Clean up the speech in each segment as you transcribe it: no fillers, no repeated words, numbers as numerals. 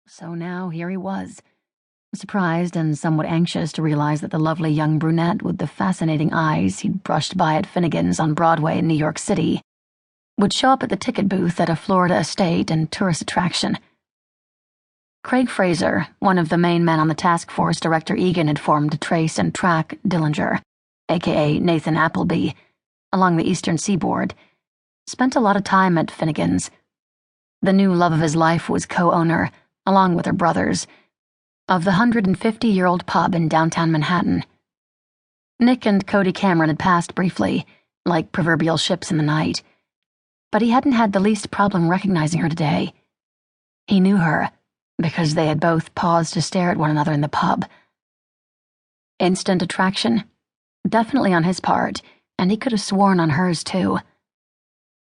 So now here he was, surprised and somewhat anxious to realize that the lovely young brunette with the fascinating eyes he'd brushed by at Finnegan's on Broadway in New York City would show up at the ticket booth at a Florida estate and tourist attraction. Craig Fraser, one of the main men on the task force Director Egan had formed to trace and track Dillinger, aka Nathan Appleby, along the eastern seaboard, spent a lot of time at Finnegan's. The new love of his life was co-owner, along with her brothers, of the 150-year-old pub in downtown Manhattan. Nick and Kody Cameron had passed briefly, like proverbial ships in the night, but he hadn't had the least problem recognizing her today. He knew her, because they had both paused to stare at one another in the pub. Instant attraction? Definitely on his part, and he could have sworn on hers too.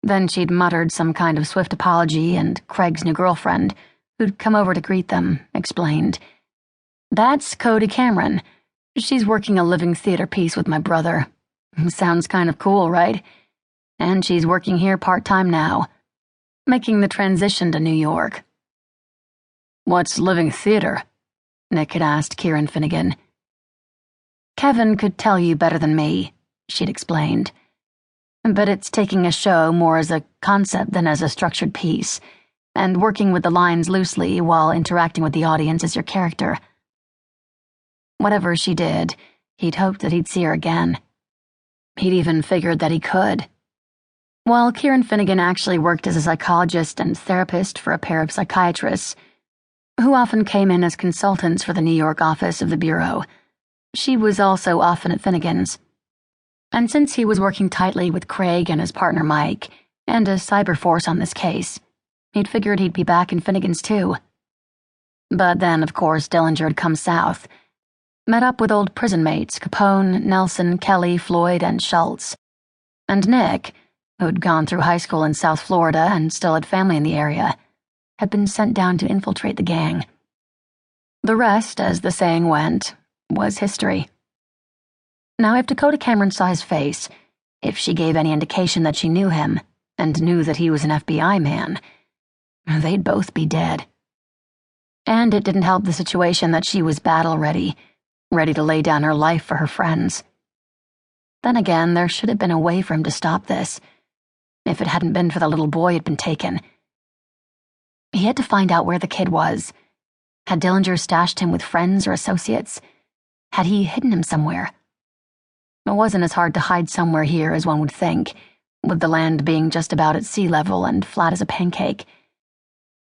Then she'd muttered some kind of swift apology, and Craig's new girlfriend, who'd come over to greet them, explained, "That's Kody Cameron. She's working a living theater piece with my brother. Sounds kind of cool, right? And she's working here part-time now, making the transition to New York." "What's living theater?" Nick had asked Kieran Finnegan. "Kevin could tell you better than me," she'd explained. "But it's taking a show more as a concept than as a structured piece, and working with the lines loosely while interacting with the audience as your character." Whatever she did, he'd hoped that he'd see her again. He'd even figured that he could. While Kieran Finnegan actually worked as a psychologist and therapist for a pair of psychiatrists, who often came in as consultants for the New York office of the Bureau, she was also often at Finnegan's. And since he was working tightly with Craig and his partner Mike, and a cyber force on this case, he'd figured he'd be back in Finnegan's too. But then, of course, Dillinger had come south, met up with old prison mates Capone, Nelson, Kelly, Floyd, and Schultz. And Nick, who'd gone through high school in South Florida and still had family in the area, had been sent down to infiltrate the gang. The rest, as the saying went, was history. Now, if Kody Cameron saw his face, if she gave any indication that she knew him, and knew that he was an FBI man, they'd both be dead. And it didn't help the situation that she was battle-ready, ready to lay down her life for her friends. Then again, there should have been a way for him to stop this, if it hadn't been for the little boy who'd been taken. He had to find out where the kid was. Had Dillinger stashed him with friends or associates? Had he hidden him somewhere? It wasn't as hard to hide somewhere here as one would think, with the land being just about at sea level and flat as a pancake.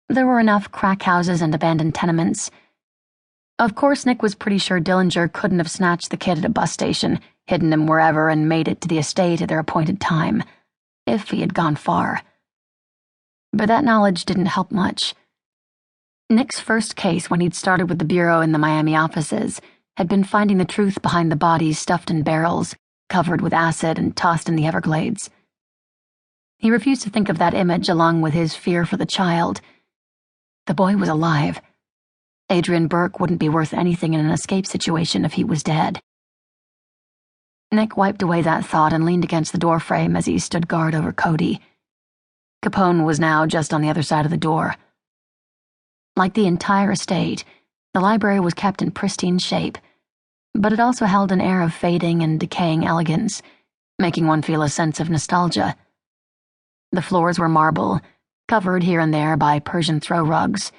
There were enough crack houses and abandoned tenements. Of course, Nick was pretty sure Dillinger couldn't have snatched the kid at a bus station, hidden him wherever, and made it to the estate at their appointed time, if he had gone far. But that knowledge didn't help much. Nick's first case when he'd started with the Bureau in the Miami offices had been finding the truth behind the bodies stuffed in barrels, covered with acid and tossed in the Everglades. He refused to think of that image along with his fear for the child. The boy was alive. Adrian Burke wouldn't be worth anything in an escape situation if he was dead. Nick wiped away that thought and leaned against the doorframe as he stood guard over Kody. Capone was now just on the other side of the door. Like the entire estate, the library was kept in pristine shape, but it also held an air of fading and decaying elegance, making one feel a sense of nostalgia. The floors were marble, covered here and there by Persian throw rugs,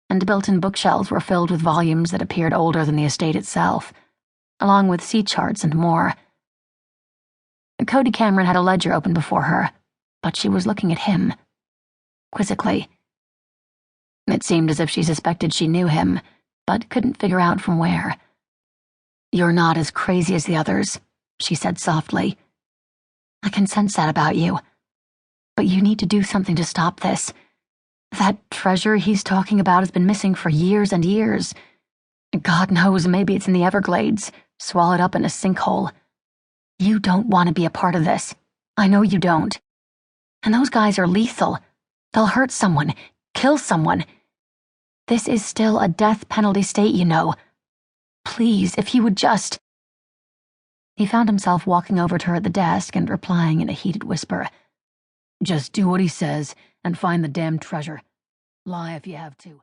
and built-in bookshelves were filled with volumes that appeared older than the estate itself, along with sea charts and more. Kody Cameron had a ledger open before her, but she was looking at him, quizzically. It seemed as if she suspected she knew him, but couldn't figure out from where. "You're not as crazy as the others," she said softly. "I can sense that about you. But you need to do something to stop this. That treasure he's talking about has been missing for years and years. God knows, maybe it's in the Everglades, swallowed up in a sinkhole. You don't want to be a part of this. I know you don't. And those guys are lethal. They'll hurt someone, kill someone. This is still a death penalty state, you know. Please, if you would just..." He found himself walking over to her at the desk and replying in a heated whisper. "Just do what he says and find the damn treasure. Lie if you have to."